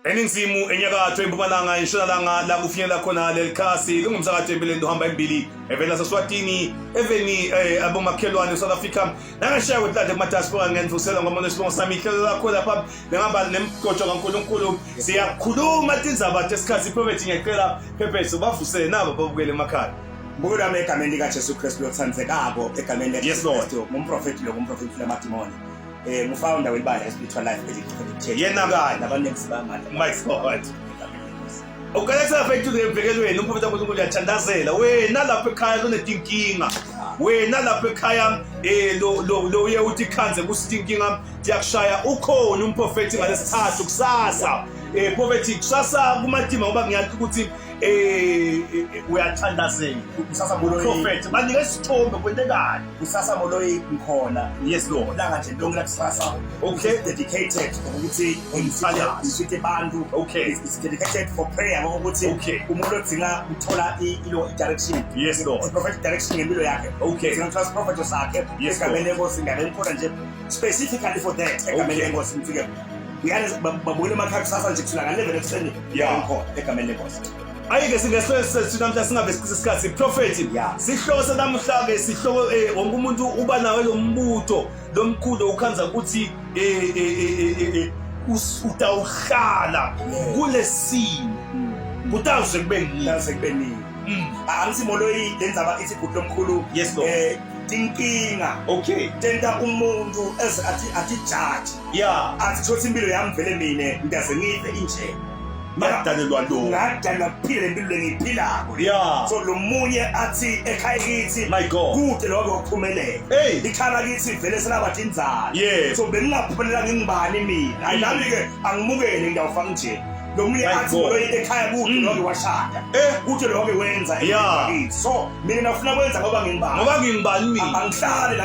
eningizimu enyakatho empumalanga intshonalanga la kufinyelela khona leli khasi lingumsakazo empilweni uhamba embili evela saSwatini eveni abomakhelwane South Africa nangashiya kwehlanje kumaDiaspora ngendvusela ngomono sibongo sami ihlelo lakho lapha ngihamba nemgojo kaNkulunkulu siyakhuluma tindzaba tesikhathi prophet ngiyacela phephethu bavusele nabo babukele emakhaya Mbukula egameni lika Jesu Kristu lothandekako egameni lika Yes Lord ngumprofeti lo ngumprofeti lamadimoni ngufounder welibandla spiritual life elithele yena kanye nabanengi bamanje my God ukalesa fethu lebekelweni umprofeti kaNkulunkulu uyathandazela wena lapha ekhaya lonetinkinga wena lapha ekhaya lo uye uthi khanze kusitinkinga ndiyakushaya ukhona umprofeti ngalesithathu kusasa prophetic kusasa kumadima ngoba ngiyathi ukuthi uyathandazela kusasa Moloyi prophet banika isithombe kwentekayo kusasa Moloyi ngikhona yes Lord langa nje lonke lakusasa okay dedicated ukuthi ngifike abantu okay it's dedicated for prayer ngokuthi okay umuntu odzinga uthola ilo direction yes Lord prophetic direction ngempilo yakhe okay singatrust prophet osakhe egameni lenkosi ngalenkhola nje specifically for that egameni lenkosi ngifike uyane babule emakhaya kusasa nje kusula ngalevel ekseni yakho egameni lenkosi ayike singesese namhla singabe isikhathi prophet sihlose namhla ke sihloko wonke umuntu uba nawe lo mbutho lomkhulu ukhanza ukuthi utawuhlala kulesimo kutawuze kube nini angithi Moloyi lenzaba ithi ibhuti lomkhulu yes Lord tinkinga okay tenta umuntu athi judge athi thothi impilo yami vele mina ngikaze ngife inje ngadalelwa lo ngadalwa kuphila impilo engiyiphilako so lo munye athi ekhaya kithi my God kude lokho kuphumelela ikhala kithi vele selabathi inzalo so bengingaphumelela ngingibani mina ayinami ke angimukele ngiyawufaka nje lo munye athi Moloyi ekhaya kude lokho washada kude lokho wenza kithi so mina nafuna kwenza ngoba ngingibani mina angihlale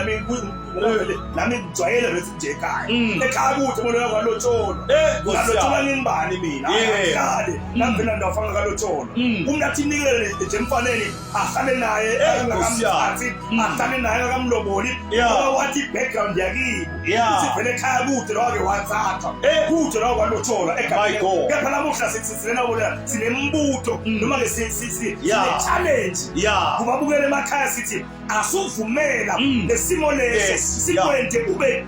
nami ngijwayele bese nje ekhaya ekhaya kude Moloyi kwalotsholo ngalotsholo ngingibani mina angihlale nami ndawufanga kalotsholo umuntu athi nikelele nje emfaneni ahlale naye engakamthathi ahlale naye akamloboli ngoba wathi background yakibo uthi vele ekhaya kude lokho wathatha kude lokho kwalotsholo ekhaya kepha namuhla sitsena bona sinembutho noma ke sine challenge kubabukele emakhaya sithi asuvumela lesimo leso sikwente ube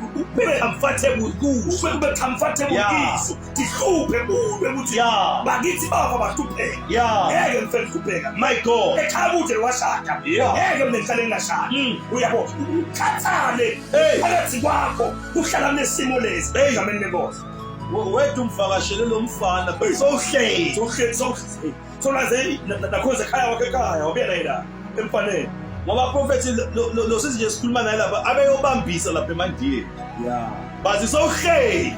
comfortable kuso ube comfortable kiso dihluphe ube ukuthi bakithi baba bahlupheka ngeke ngifele ukupheka my God ekhaya kude washada ngeke mina ngihlale ngashada uyabo ukhathale phakathi kwakho uhlala nesimo lesi egameni lenkosi wethu umvakashele lo mfana sohlezi so laze nakhoze ekhaya wakhe ekhaya wabuyela yena emfaneni ngoba prophet lo sizinje sikhuluma naye lapha abeyobambisa lapha eMandiyeni bazi sohlezi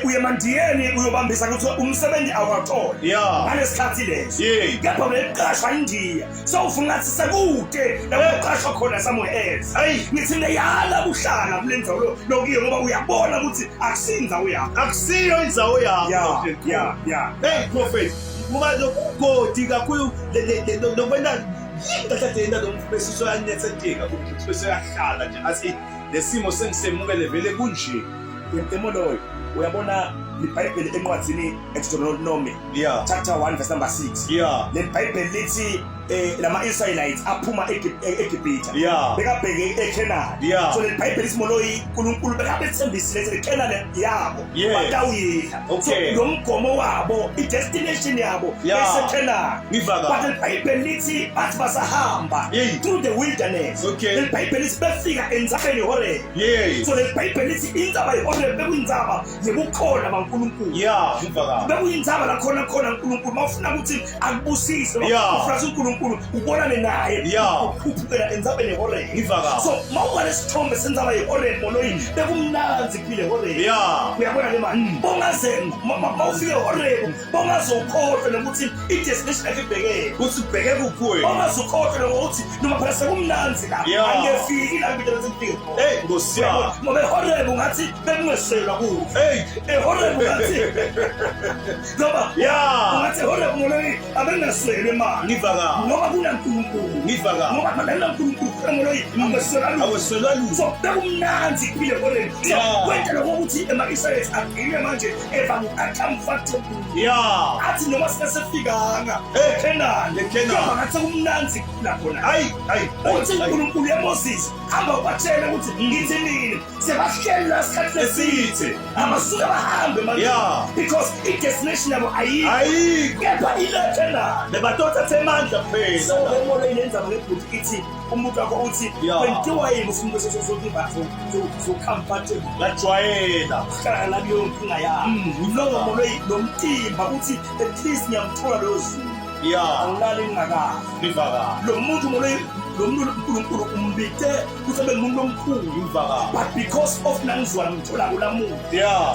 uye mandiyeni uyobambisa ukuthi umsebenzi awukatholi ngalesikhathi leso kepha uleqashwa indiya so ufuna ngathi sekude la uqashwa khona somewhere else ngithi ngiyala buhlala kulendzawo lokuye ngoba uyabona ukuthi akusinza uyapha akusiyo indzawo yakho hey prophet ngoba lokugodi kakhulu lokwena yingahlathenda lo mfesiso yanethentika ukuthi yahlala nje athi lesimo sengisemukele vele kunje Moloyi uyabona iBhayibheli encwadzini Deuteronomy chapter 1 verse number 6 le Bible lithi lama Israelites aphuma eGibhithe bekabheke eKenani so le Bible lithi Moloyi uNkulunkulu bekabethembisile ukuthi eKenani yabo batawuyila so lo mgomo wabo idestination yabo eseKenani but le Bible lithi bathi basahamba through the wilderness le Bible lithi befika enzabeni Horeb so le Bible lithi inzaba yeHoreb bekuyinzaba yekukhona baNkulunkulu bekuyinzaba la khona uNkulunkulu mawufuna ukuthi akubusise ufuna uNkulunkulu ubonane naye uphupela enzabeni yeHoreb so mawubona isithombe senzaba yeHoreb Moloyi bekumnanzi kuphile eHoreb uyabona le manje bongaze mawufike eHoreb bongazokhohlwa nokuthi idestination ekubhekele ukuthi ubheke kuphi bongazokhohlwa nokuthi noma phela sekumnanzi la angefiki la ngidela sengifike ngosiyama ngoba eHoreb ungathi bekungeselwa kuwo eHoreb ungathi ngoba ungathi eHoreb Moloyi abengaselwe manje ngoba kunankulunkulu ngifaka ngoba phela uNkulunkulu khona aweswela lutho so bekumnanzi kuphile kodwa kwenta lokho ukuthi ema-Israelites agcine manje comfortable athi noma singasefikanga eKhenani kodwa ngathi kumnanzi kuphila khona uthi uNkulunkulu eMoses hamba ubatshela ukuthi ngithi mina sebahleli la sikhathi esithe abasuka bahambe manje because i-destination yabo ayikho kepha ile Khenani lebatothathe amandla phela so bemole yenza ngebhuti ithi umuntu wakho uthi kwenziwa yini umuntu sesozokiba so comfortable lajwayela hlala la kuyo inkinga yakho lowo molo nomtimba uthi at least ngiyamthola lo zulu awulali ngingakazi ngivaka lo muntu molo lo muntu uNkulunkulu umbithe kusebenza umuntu omkhulu ngivaka but because of nangizwa ngithola kula muntu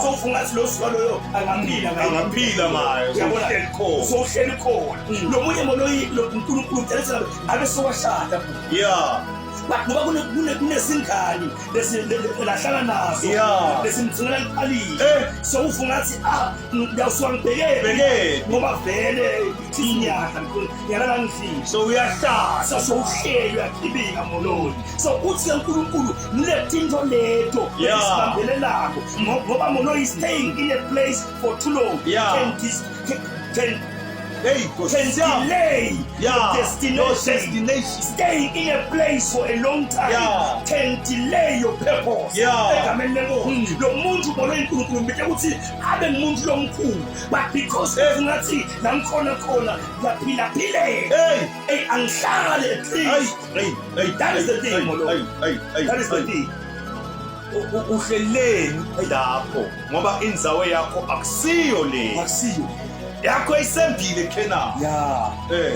so ufungathi lo zulu loyo angaphila ngayo so hleli khona lo munye molo lo uNkulunkulu uthethela abe sowashada ngoba kunesingane lahlala nazo lesimthungela liqalile so ufungathi ngiyawusuka ngibhekele ngoba vele inyaka ngiyalala ngidlile so uyahlala so uhleli uyakhibika moloni so uthi uNkulunkulu nilethe into leto esibambelelako ngoba molo is staying in a place for too long can delay your destination. Staying in a place for a long time can delay your purpose. Lo muntu molo uNkulunkulu mbethe ukuthi abe umuntu lomkhulu but because ngathi namkhona khona yaphila angihlale at least that is the thing molo that is the thing uhleleni lapho ngoba indzawo yakho akusiyo le yakho isembile Khenani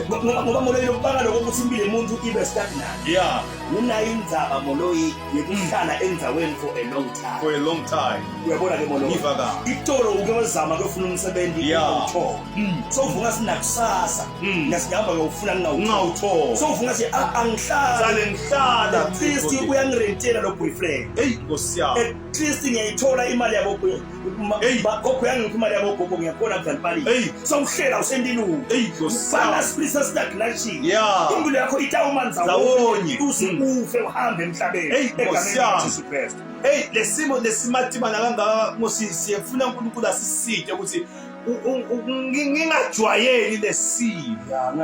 ngoba moloyi lokubanga lokuthi impilo yomuntu ibe stagnant unayo indzaba moloyi yokuhlala endzaweni for a long time uyabona ke moloyi itoro ukuzama ukufuna umsebenzi so uvunga sinakusasa ngasihamba ngiyofuna ngingawuthola so uvunga si angihlala at least uyangirentela lo boyfriend ngosiyami at least ngiyayithola imali yabo gogo yangipha imali yabo gogo ngiyakona kudalipali so uhlela usendilungu banga spiritual stagnation impilo yakho itawumanza wonke uze uhambe emhlabeni egameni laJesu Kristu lesimo lesimatima nakangaka siyefuna uNkulunkulu asisithe ukuthi ngingajwayeli lesimo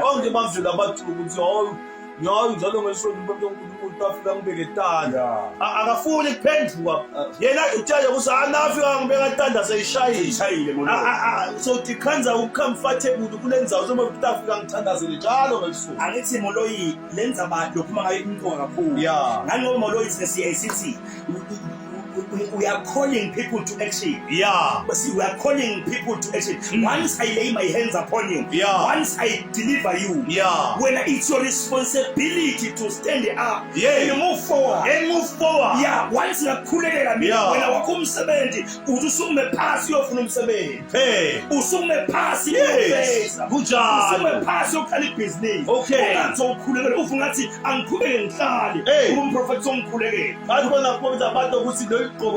onke bamvela abathi ukuthi hayi njalo ngesonto uNkulunkulu afika ngibeke tanda akafuni kuphenduka yena utshaya ukuthi anafika ngibeka tanda seyishayile so tikhanza ucomfortable kulenzawo soba utafika ngithandazele njalo ngesonto angithi moloyi lenza abantu lokhuma ngayo inkonga kakhulu ngani ngoba moloyi siyayithi we are calling people to action. But see, we are calling people to action. Once I lay my hands upon you, once I deliver you, when it's your responsibility to stand up and move forward. Once you are kulela mina, when I come sebendi, usume pass you from sebendi. Usume pass you face. Usume pass you kali business. So kulela ufungati angkubele nhlali. Prophet song kulele. Adibona kubenza abantu ukuthi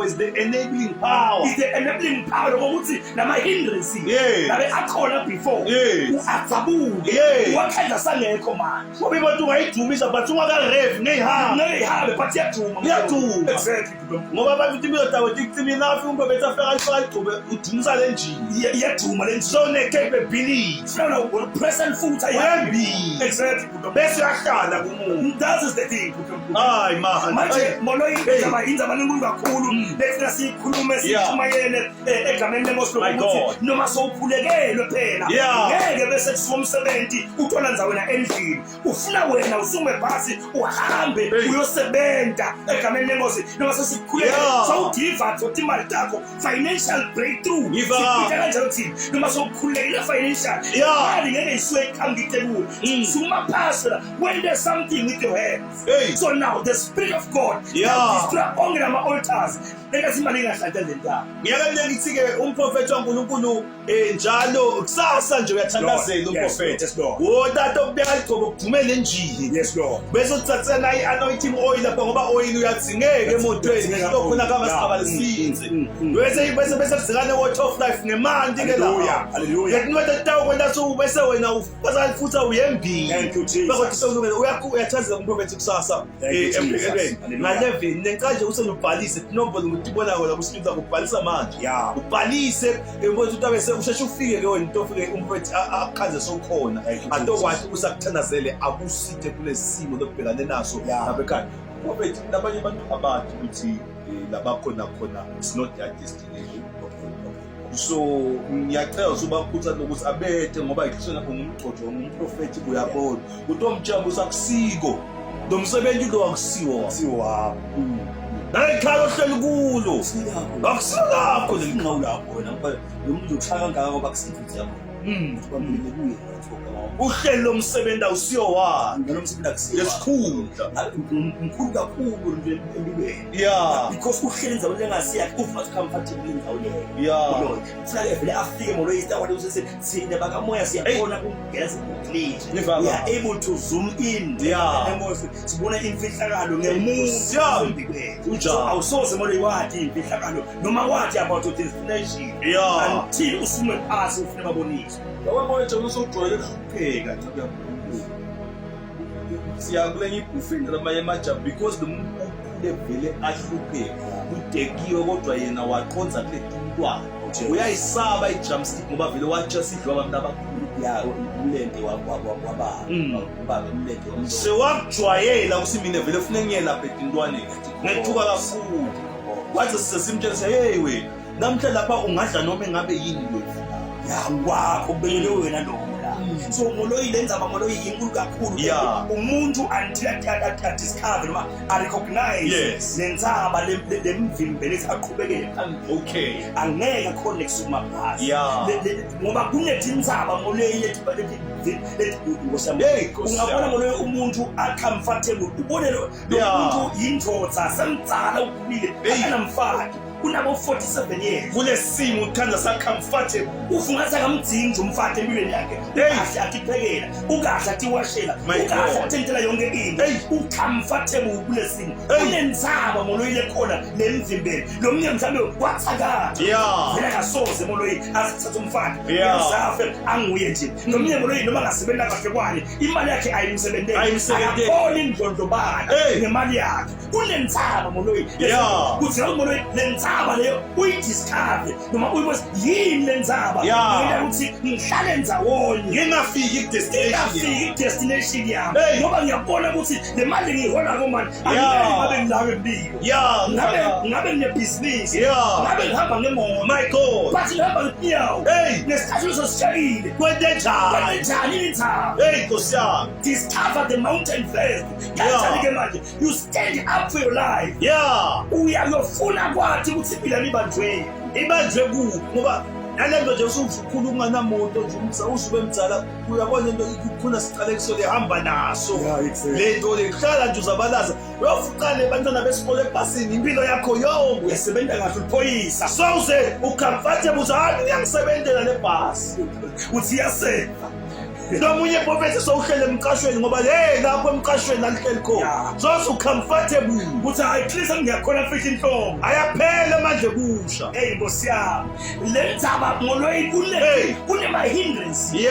is the enabling power. It's the enabling power ukuthi nama hindrance. Nabe akhona before. Uathabuke. Wakhanda sangekho manje. Ngoba abantu ungayidumisa but ungaka-rev ngeyihambe but iyaduma. Exactly. Ngoba abantu impilo tawo tikithini nafi umuntu betafika ayifaka igcobe udumisa le njini. Iyaduma le njini. So ne-capability. No, present food uyabi. Exactly. Bese uyahlala kumuntu. That is the thing. Hayi man. Manje moloyi indzaba nenkulu kakhulu. Bese sikhulume sithumayele egameni leMosi lokuthi noma sowukhulekele phela ngeke bese kusomsebenzi uthola ndzawena endlini ufuna wena usume phasi uhambe uyosebenza egameni leMosi noma sesikhulekele sowudiva futhi imali takho financial breakthrough sipita kanjalo thina noma sowukhulekele financial imali ngeke iswe ikhangitebule suma phasi when there's something with your hands so now the spirit of God destroy only nama altars Engathi imali ingahlanza lentaba. Ngiyakale ngithi ke umprofeti waNkulunkulu njalo kusasa nje uyathandazela umprofeti. Wotata obeka igcobo kudumele enjini. Yes Lord. Bese uthatha na i-anointing oil lapha ngoba oil uyadzingeka emotweni lokuna kama sigaba lesinze. Bese kuzikane water of life ngemanti ke la. Hallelujah. Yetinwete tawo kwenda so bese wena ufasa futhi uyembili. Thank you Jesus. Bakho kusongumela uyathazela umprofeti kusasa empilweni. Ngalevi nenkanje usenubhalise inombolo ngitibona wona kusiza ukubhalisa manje. Ubhalise ukuthi utabe usheshe ufike ke wena into ufike umprofeti akhaze sokhona. Atokwathi usakuthandazele akusithe kulesimo lokubhekana naso nabekhaya. Umprofeti nabanye abantu abathi ukuthi labakhona khona it's not their destination. So ngiyacela usubakhuthaza ukuthi abethe ngoba ikusona ngumgcojo ngumprofeti uyabona ukuthi omjambo sakusiko lo msebenzi lo akusiwo nayikhalo hleli kulo akusiwo lakho lenqawu lapho wena ngoba lo muntu ushaka kangaka ngoba kusifuthi yakho kwamile kuye uhlelo lomsebenzi awusiyo wani ngalomsebenzi akusiyo lesikhundla mkhulu kakhulu nje empilweni because uhlenza olengasiya ufa comfortable indawo leyo kufanele vele afike moloyista wathi usesithina bakamoya siyabona kungeza ukuglisha we are able to zoom in sibona imfihlakalo ngemuzi unjalo awusoze molo iwathi imfihlakalo noma wathi about your destination until usume phansi ufune babonise ngoba nje usojwayele ukupheka nje kuyakhulu siyakule ngibufini lamanye amajab because lo muntu vele ahluphe udekiwe kodwa yena waqonza kule ntwana uyayisaba i-drumstick ngoba vele watsha sidlwa abantu abakhulu umlente wababa umlente wamzo sewakujwayela kusimine vele ufune ngiyelapha intwaneni ngethuka kakhulu wathi sesimtshela hey wena namhla lapha ungadla noma engabe yini wethu kwakho kubekele wena lo so moloyi lenza abamoloyi inkulu kakhulu umuntu until discover noma recognize lenzaba lemvimbelezi aqhubekele phambili angeke khona nekusuma phasi ngoba kunetinzaba moloyi lethi ungabona moloyi umuntu uncomfortable ubone lo muntu yindvodza semdzala ukhulile akanamfaki unabo 47 years kulesimo uthanda sa comfortable ufungatha kamdzingi umfati empilweni yakhe kahle akiphekela ukahle atiwashela ukahle athentela yonke into ucomfortable kulesimo unenzaba moloyile khona lemzimbeni lo mnye mhlawumbe wathakala vela kasoze moloyi asithatha umfati uyazafe anguye nje lo mnye moloyi noma ngasebenza kahle kwani imali yakhe ayimsebenzeli akakhola indlondlobala ngemali yakhe unenzaba moloyi kuthi lo moloyi lenzaba leyo uyidiscover noma uyibona yini lenzaba ngeke ukuthi ngihlale ndzawonye ngingafiki destination yami ngoba ngiyabona ukuthi le mali ngiyihola ngomani angabe ngilawe empilo ngabe nginebusiness ngabe ngihamba ngemoto my god bathi ngihamba ngenyawo nesikhathi sosishayile kwenzenjani inthaba Nkosi yami discover the mountain first kanjani ke manje you stand up for your life uyayofuna kwathi ukuthi phila nibanjwe kuphi ngoba nalento nje usukhuluma namoto nje usube mdzala uyabona into ikhona siqale kusole hamba naso lento lehlala nje uzabalaza uyofuqale abantwana besikole ebhasini impilo yakho yonke uyasebenza kahle uphoyisa soze ucomfortable uzani uyangisebenzela lebhasi uthi yasebenza nomunye professor sowuhlele emqashweni ngoba lapho emqashweni alihleli khona so ucomfortable uthi ayiclisa ngiyakhona fithi inhlobo ayaphela manje kusha Nkosi yami lenzaba moloyi kunema hindrance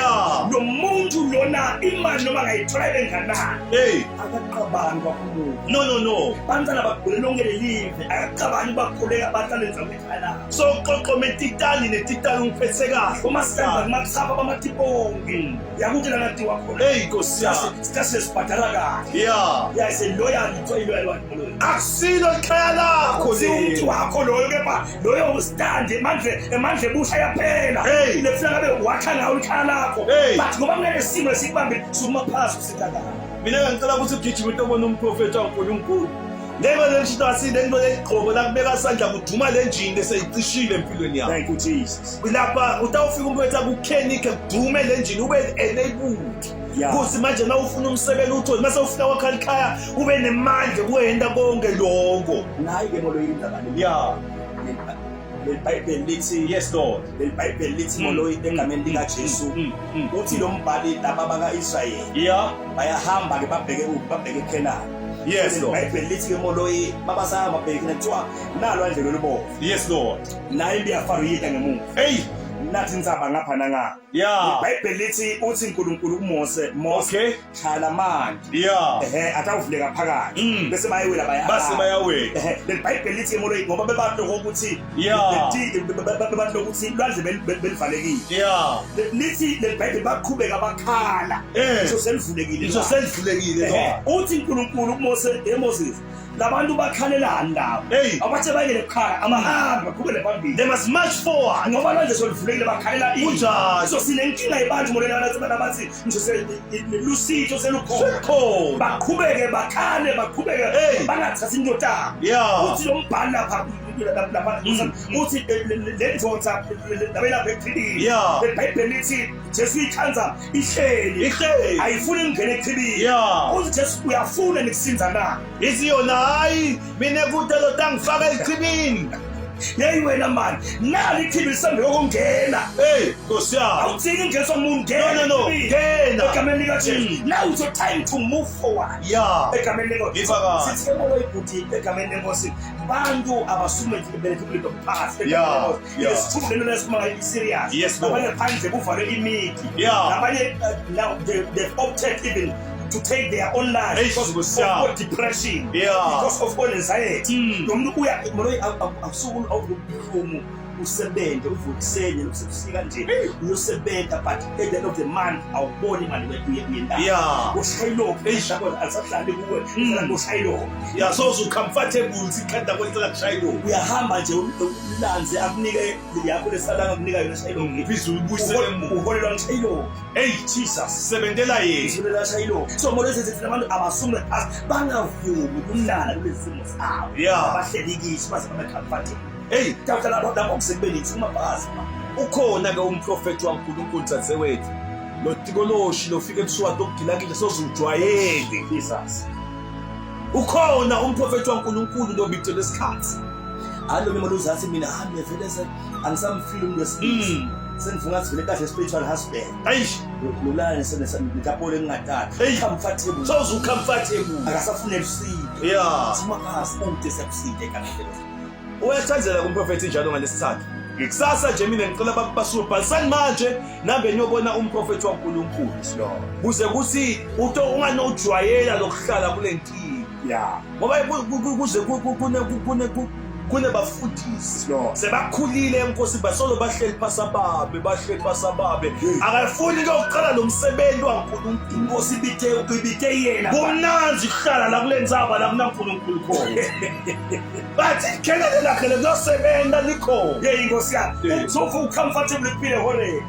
lo muntu lona imali noma ngayithola enganani akaqabani kakhulu no bantwana bagulelongele live akaqabani bakhuleka bahlale nzame ekhaya so qoqome titani netitani ungiphethe kahle uma sihamba kumathapa bamatipongi yakutela ngathi wakho Nkosi yami sitase sibhadala kahle ise loyal itoyilo moloyi akusilo ikhaya lakho umuntu wakho loyo kepha loyo ustand manje busha yaphela lefuna ngabe wakha ngawo ikhaya lakho but ngoba ngeke simo sikubambe suma phasi usitaka mina ngicela ukuthi ugijime into bona umprofeti waNkulunkulu Ngenxa lento asile into leqhobo la kubeka isandla kuduma le engine eseyicishile empilweni yakho. Thank you Jesus. Lapha utawufika umpetha ku-mechanic kudume le engine ube enabled. Kuthi manje na ufuna umsebenzi uthole mase ufika wakha ekhaya ube nemandla kuwenda konke lokho. Nayi ke molo indaba le. Yeah. Le Bible lithi yes Lord. Le Bible lithi molo egameni lika Jesu. Uthi lo mbhali laba baka Israyeli. Yeah. Bayahamba ke babheke eKenani. Yes Lord. Bible lithi ke molo babasahamba babheke kuthiwa nalo andlelo lobo. Yes Lord. Nayi imbiyafaru yita ngemuva. Hey. Nathi nzaba ngapha nanga. Yeah. iBhayibheli lithi uthi uNkulunkulu kuMose, okay. Chala manje. Yeah. Atawuvuleka phakathi. Bese bayawela base bayawela. Le iBhayibheli lithi molo ngoba bebantu ukuthi bebantu ukuthi lwandle belivalekile. Yeah. Lithi le iBhayibheli baqhubeka bakhala. Iso selivulekile. Iso selivulekile. Uthi uNkulunkulu kuMose, Moses, labantu bakhalelani labo. Abathe bayele ekhaya amahamba qhubele phambili. They must march forward. Ngoba manje solivulekile bakhalela kunjani. So sinenkinga yebantu molelana abathi nje lusitho selukhona. Baqhubeke bakhale baqhubeke bangathathi into yabo. Uthi lo mbhali lapha uthi le ndoda labela beqhilini. Le Bible lithi Jesu ikhanza ihleli ayifuni ngene eqhilini. Uthi Jesu uyafuna nikusinza na. Isiyona hayi mina kude lo tangifaka eqhibini. Yeyi wena man nali iqhibi sembe yokungena. Nkosi yami. Awuthini ngeso umuntu ngena. No ngena. Egameni lika Jesu. Now it's your time to move forward. Egameni lika Jesu. Sithi molo ibuthi egameni lenkosi. Bantu abasume belekile past. Isithumbe lesima serious. Abanye phandle kuvale imithi. Abanye now they've opted even to take their own life because of depression, because of all anxiety. Nomuntu uya molo akusuku awubuhlungu usebenze uvukusene usifika nje uyosebenza but at the end of the month awuboni imali yendaba. Ushayilo eshakola asahlali kuwe ufuna ushayilo. So ucomfortable sikhanda kwenzela kushayilo. Uyahamba nje ulanze akunike yakho lesalanga akunika yona shayilo. Phezulu ubuyisele emuva. Uholelwa ngishayilo. Jesus sebenzela yena. Sebenzela shayilo. So molo sethi abantu abasume bangavumi ukulala kulezimo zabo. Abahlelekisi base bamecomfortable. Tawuhlala lapho kusebenzisa umabhazi. Ukhona ke umprofeti waNkulunkulu Dzadzewethu. Lo tikoloshi lofika ebusuku okugila kile sozujwayele Jesus. Ukhona umprofeti waNkulunkulu lo Victor lesikhathi. Alo mina lozathi mina hamba vele angisamfili umuntu wesilisa. Senifuna sivele kahle spiritual husband. Lolana senesapole engingathatha. Comfortable. Sozukhamfortable. Akasafuna elusito. Simakazi onke sekuside kanjalo. Uyathandzela kumprofeti njalo ngalesithathu. Kusasa nje mina ngicela basuke bhalisani manje nambe niyobona umprofeti waNkulunkulu. Kuze kuthi unganojwayela lokuhlala kule nkinga. Ngoba kuze kune bafundisi sebakhulile enkosi basolo bahleli phasababe akafuni ukuqala lo msebenzi waNkulunkulu. Inkosi ibithe yena kumnanzi kuhlala la kule ndzaba la kunaNkulunkulu khona. Bathi kelele lakhe losebenza likho. Inkosi yami sofu ucomfortable kuphile hore.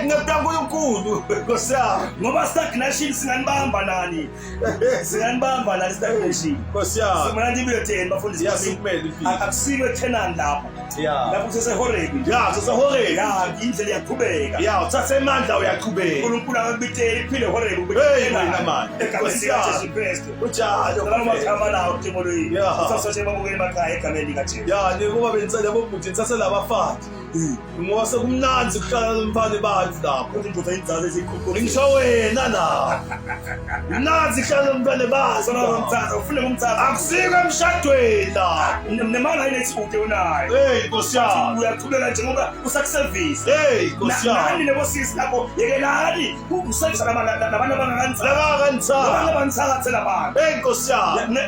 NgekuNkulunkulu Nkosi yami. Ngoba stagnation singanibamba nani stagnation. Nkosi yami. Mina ndibuyotheni bafundisi. Yasimele impilo. Akusiwe eKenani lapho. Lapho kusesehoreni. Kusesehoreni. Indlela iyaqhubeka. Uthathe amandla uyaqhubeka. uNkulunkulu akabithe iphile horeni wena manje. Egameni likaJesu Kristu. Unjalo. Ngamakhama lawo Timothy. Usasothe babukele emakhaya egameni likaJesu. Ngoba bensele bobuthi ngithathe labafathi. Ngoba sekumnanzi kuhlala nomfana bathi lapho. Indlela inzalo ezikhulu. Ngisho wena la. Mnanzi kuhlala nomfana bathi. Sona umthatha ufune umthatha. Akusike emshadweni la. Nemali ayinesibuke unayo. Nkosi yami. Uyaqhubeka nje ngoba usakuservice. Nkosi yami. Nani nebosisi lapho yekelani uservice nabantu abangakanzani. Abangabantsakathela abantu. Nkosi yami.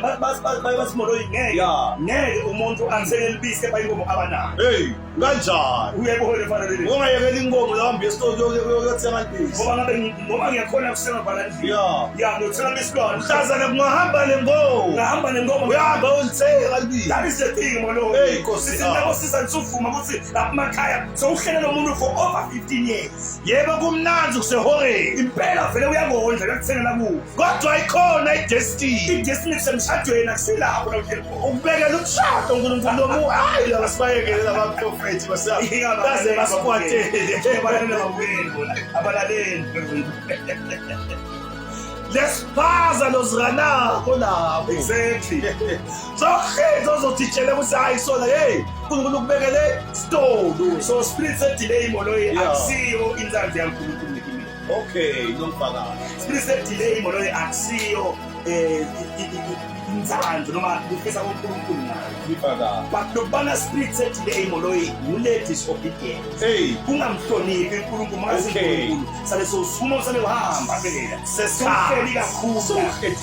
Basimolo ngeke umuntu angisekele ibisi bayinkomo abanayo. Kanjani? Uyebona fanele. Ungayekela inkomo lahamba esitolo yokuthenga ibisi. Ngoba ngiyakhona kusenga balandini. Ngiyothenga isilwane. Mhlazana kungahamba lenkomo. Ngahamba nenkomo. Uyahamba uyithenga ibisi. That is the thing. molo. Hey, Nkosi. Sinabo sizantsuvuma ukuthi lapha sowuhlela nomuntu for over 15 years. Yebo kumnanzi kusehoreni. Impela vele uyakondla kuyakuthengela kuwo. Kodwa ikhona idestiny. Idestiny kusemshadweni akusilapho la uhleli khona. Ukubekela umshado uNkulunkulu nomu hayi laba sibayekele labaprofethi baze basikwatele. Abalaleli. Lesiphaza lozranako lapho. Exactly. Zokheza uzotitshela ukuthi hayi sona hey uNkulunkulu ukubekele stone. So spirit set delay moloyi Yeah. akusiyo inzanzi yaNkulunkulu kimi. Okay, ngomfaka. Spirit set delay moloyi akusiyo inzanzi noma ukufisa koNkulunkulu nayo. Ngifaka. But lokubana spirit set delay moloyi ule disobedience. Hey, Ungamhloniphi uNkulunkulu mase Okay. uNkulunkulu. Sale sosuma usale uhamba phela. Sesikhathi. Sesihleli kakhulu.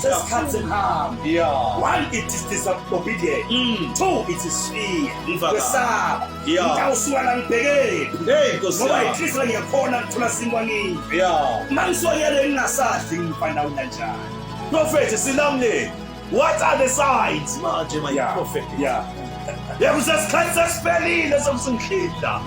Sesikhathi sekuhamba. yeah. One, it is disobedience. Two, it is fear. Ngifaka. Kwesaba. Yeah. Ngawusuka la ngibhekele. Hey, Nkosi. Ngoba iKristu ngiyakhona ngithola singwangini. Yeah. Mangiswayele ngingasadli ngifana kanjani. Prophet silamle. What are the signs? Manje my prophet. Yeah. Yakusesikhathi sesiphelile sokusinkhidla.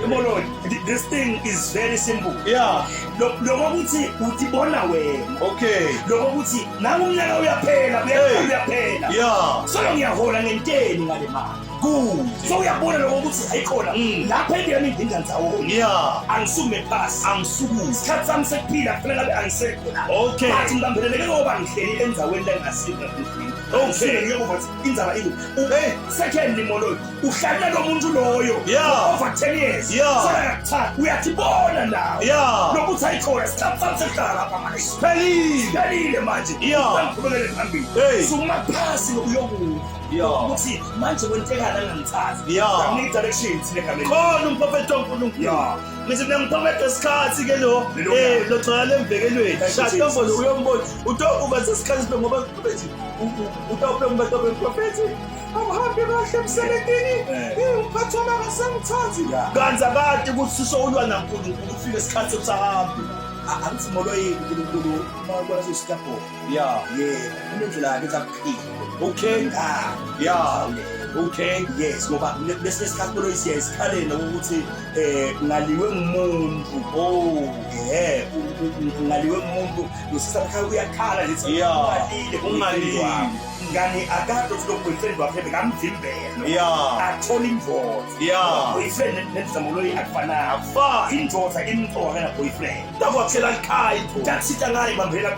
Molo, this thing is very simple. Yeah. Lokuthi utibona wena. Okay. Lokuthi nangumnyaka uyaphela, Hey. uyaphela. Yeah. So ngiyahola ngenteni ngale mali. Good. So uyabona lokuthi ayikhona. Lapha endiyami idinga ndzawonye. Yeah. Angisume phasi. Angisukuzi. Isikhathi sami sekuphila kufanele ngabe angisekho la. Okay. Bathi ngibambeleleke ngoba ngihleli endaweni la engasika endlini. Okay. Ngiyokuba indzaba iku. Hey. Second molo, uhlala lo muntu loyo. Yeah. Over 10 years. Yeah. So yakuthatha uyathibona nawe. Yeah. Lokuthi ayikhona isikhathi sami sekuhlala lapha manje. Pelile. Kalile manje. Yeah. Ngibekele phambili. Hey. Suma phasi uyokuza. Yeah. Ukuthi manje kwentekana ngangithathi. Yeah. Ngini directions lekameni. Khona umprofeti kaNkulunkulu. Yeah. Ngithi mina ngiphakathi esikhathi ke lo lo cha lemvekelweni. Shada mfolo uyombona. Utokuba sesikhathi sibe ngoba prophethi. Utophe umbatophe prophethi. Awuhambe kahle emsebenzini. Umphathi wami akasangithathi. Kanza kade ukuthi sisowulwa naNkulunkulu ufike isikhathi sokusahambe. Angithi moloyi uNkulunkulu makwazi usitapho. Yeah. Kunendlela yakhe akuphila. Okay. Yeah. Okay. Yes, ngoba bese isikhathi moloyi siyayisikhalela ukuthi ngaliwe ngumuntu. Ngaliwe ngumuntu usisakhala uyakhala lithi ungalile. Ngani akade lo boyfriend wakhe bekamvimbela. Yeah. Athola indvodza. Yeah. Boyfriend nezamoloyi akufana. Akufani. Indvodza imqoka na boyfriend. Takwakhela likhaya ipho. Takusita ngayo bambela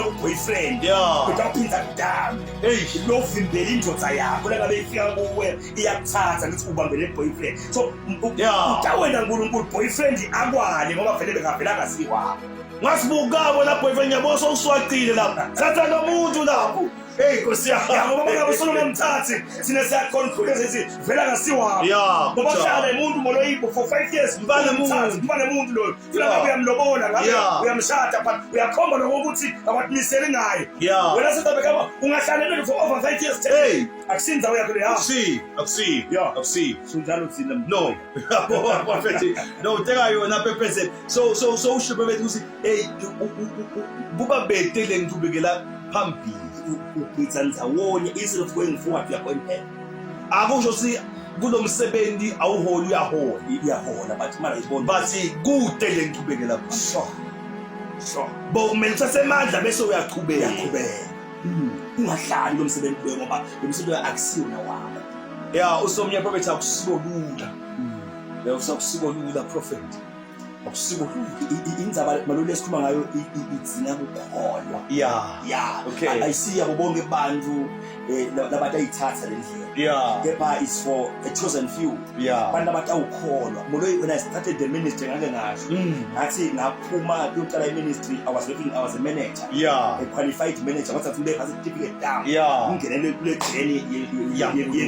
ku boyfriend. Yeah. Utawuphinda kudala. Hey, Lo vimbela indvodza yakho lengabe ifika kuwe iyakuthatha ngithi ubambele boyfriend. So Yeah. utawena uNkulunkulu boyfriend akwale ngoba vele bekavela ngasiwa. ngasibukabo lapho boyfriend yabo sowuswaqile lapha. Thatha lo muntu lapho. Hey Nkosi yabo ngoba ngabe solo mthathi sine siya conclude sithi vela ngasiwa. Yeah. Ngoba hlala umuntu moloyibo for 5 years Mbane umuntu lo. Fika ngabe uyamlobola ngabe uyamshada but uyakhomba lokuthi akwatmisele ngayo. Wena sesabekaba ungahlalele for over 5 years. Hey, akusinza uyakho le akusi. Yeah. Akusi. Sunjalo thina. No. Prophet. No, teka yona pepese. So usho prophet ukuthi hey buba betele ngitubekela phambili. Ukuyitsanza wonye instead of going forward you're going back. Akusho si kulomsebenzi awuholi uyahola but mara ibona bathi kude le ngitubekela so bo kumele sasemandla bese uyaqhubeka ungahlali lo msebenzi lo ngoba lo msebenzi akusiyo nawami. Yeah, usomnya prophet akusiko lula. Usakusiko lula prophet. Akusiko lula. Indzaba malule esikhuluma ngayo idzina ukukholwa. Yeah. Okay. I see yabo bonke abantu labantu ayithatha lendlela. Yeah. Kepha is for a chosen few. Yeah. Abantu abatawukholwa. Molo when I started the ministry ngake ngasho. Ngathi ngaphuma kuqala iministry I was a manager. Yeah. A qualified manager wathi ngibeka certificate down. Yeah. Ngingenele kule journey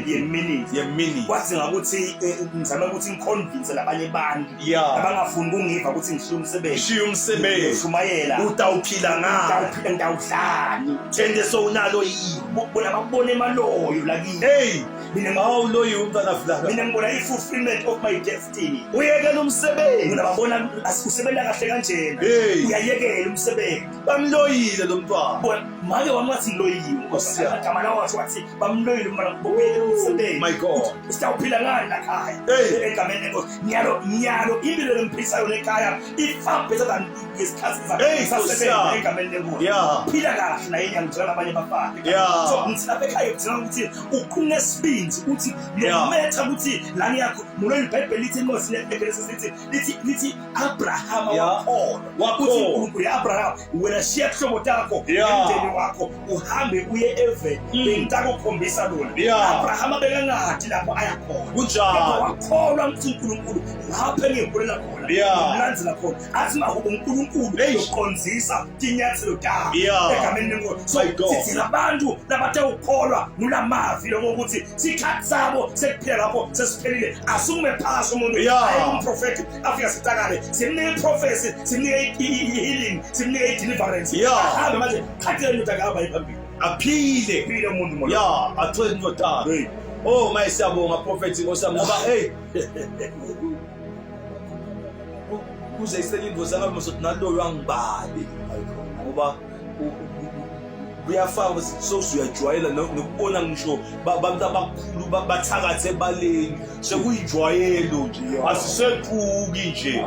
ye-mini. Wathi ngakuthi ngizama ukuthi ngiconvince labanye abantu. Yeah. Abangafuni kungiva ukuthi ngishiya umsebenzi. Ushumayela. Utawuphila ngayo. Ngawuhlani. Thende sowunalo yini? Bona babone maloyo lakini. Hey, mina ngawuloyi umntana fulaka. Mina ngibona i-fulfillment of my destiny. Uyekela umsebenzi. Mina babona usebenza kahle kanjena. Hey. Uyayekela umsebenzi. Bamloyile lo mntwana. Bona make wamathi loyiwe ngama lawo wathi bamloyile mara bobuyele umsebenzi. My God. Sitawuphila ngani lakhaya egameni lenkosi nyalo impilo lemphisayo lekhaya ifar better than ngesikhathi sasebenza egameni lenkosi. Phila kahle naye ngiyangitshela nabanye bafana. So ngitsilapha ekhaya kuthina ukuthi ukunesibindi uthi nometha ukuthi lani yakho mulo iBhayibheli lithi inkosi leBhayibheli lithi Abraham wakuthi uNkulunkulu Abraham wena shiya kuhlobo takho nemndeni wakho uhambe uye eveni bengakukhombisa lona. Abraham abekangadi lapho ayakhona kunjalo wakholwa uNkulunkulu lapho engekholela khona umlandela khona athi mahubo uNkulunkulu eyoqonzisa inyathelo takho egameni lenkosi. So sithi labantu labathe ukholwa nolamavi lokuthi sikhathi sabo sekuphela lapho sesiphelile asukume phasi umuntu ayumprofeti afika sitakale simnike prophecy simnike healing simnike deliverance ahambe manje khathele into akahamba iphambili aphile umuntu moya athole indodana. Oh my siyabonga prophet ngosami ngoba kuze iselindvo sami msothi naloyo wangibali ngoba kuyafaka sosuyajwayela nokubona ngisho abantu abakhulu bathakathe ebaleni sekuyijwayelo nje asisethuki nje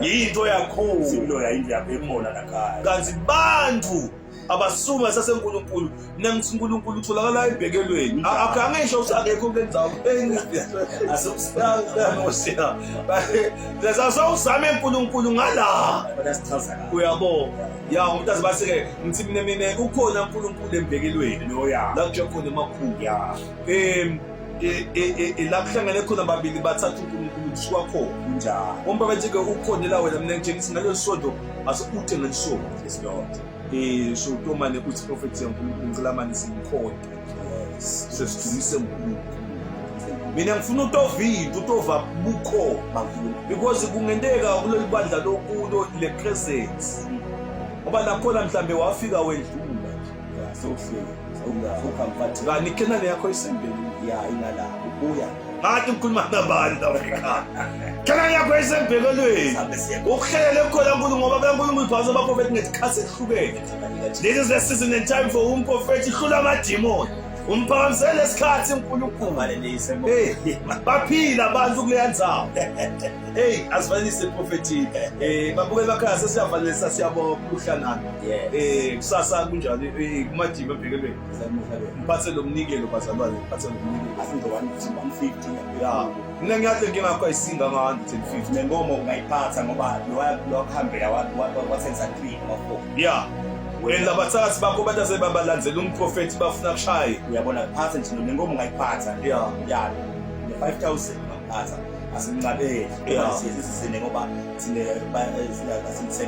yinto yakho impilo yayindlu yakho ekhona lakhaya kanti bantu abasuma sasenkulunkulu nangithi uNkulunkulu utholakala ebhekelweni akangisho ukuthi akekho kulenzawo asubstanga lesa sawuzame uNkulunkulu ngala uyabona umuntu azibaseke ngithi mina ukhona uNkulunkulu embhekelweni la kujo khona emakhulu la kuhlangene khona babili bathatha uNkulunkulu sikwakho njalo ngoba bathi ke ukhona la wena mina ngithi ngalo sonto asukuthe ngisho Lord so tomane uthi prophet yaNkulunkulu ngilamani simkhonde sesidumise uNkulunkulu. Mina ngifuna utova bukho because kungenteka kuleli bandla lokulo le presence ngoba lakhona mhlambe wafika wedlula sawufika ngani kenane yakho isembeni inala ubuya ngathi ukhuluma nabantu Afrika kenane yakho isembelelweni ukuhlele khona uNkulunkulu ngoba uNkulunkulu phakathi abaprofeti ngesikhathi esihlukene. This is the season and time for umprofeti hlula amademon umphakamisele isikhathi uNkulunkulu baphila abantu kuleya ndzawo asivalise prophetic babuke bakhaya sesiyavalisa siyabonga ukuhlanana kusasa kunjalo kumadimo ebhekelweni mphathe lo mnikelo bazalwane mphathe lo mnikelo afunde 150 mina ngiyahle ngingakho isinga nga150 nengomo ungayiphatha ngoba lo kuhambela wathenza 3 ama 4 wena bathakathi bakho bathi asebabalandzela umprofeti bafuna kushaye uyabona phatha nje nengomo ungayiphatha ne 5000 ngaphatha asimncabele sisizene ngoba sine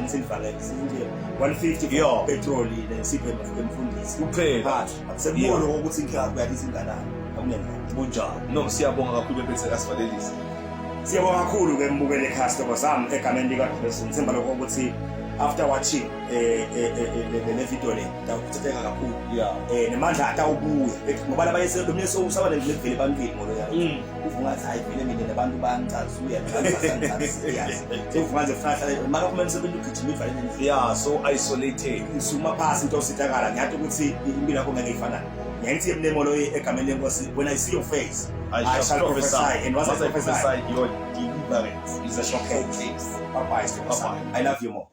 sivale sinje 150 petrol nesiphe emfundisi kuphela akusebona ukuthi inkinga kuyaliza inganani akunenza kunjalo no siyabonga kakhulu bese asivalelise siyabonga kakhulu ke mbukele customer sami egameni lika Blessing ngithemba lokho ukuthi after watching le video le ngakuthatheka kakhulu nemandla atawubuya ngoba labayese domine sowusabale ngivele bambili ngolo ufungathi hayi vele mina nabantu bangicazuya ufungathi fahla maka kumele sebentu ugijima ivaleni so isolated isuma phasi into sitakala ngiyathi ukuthi impilo yakho ngeke ifana ngiyathi emnemolo egameni lenkosi when I see your face I shall prophesy and once I prophesy your deliverance is a showcase. Bye bye. I love you more.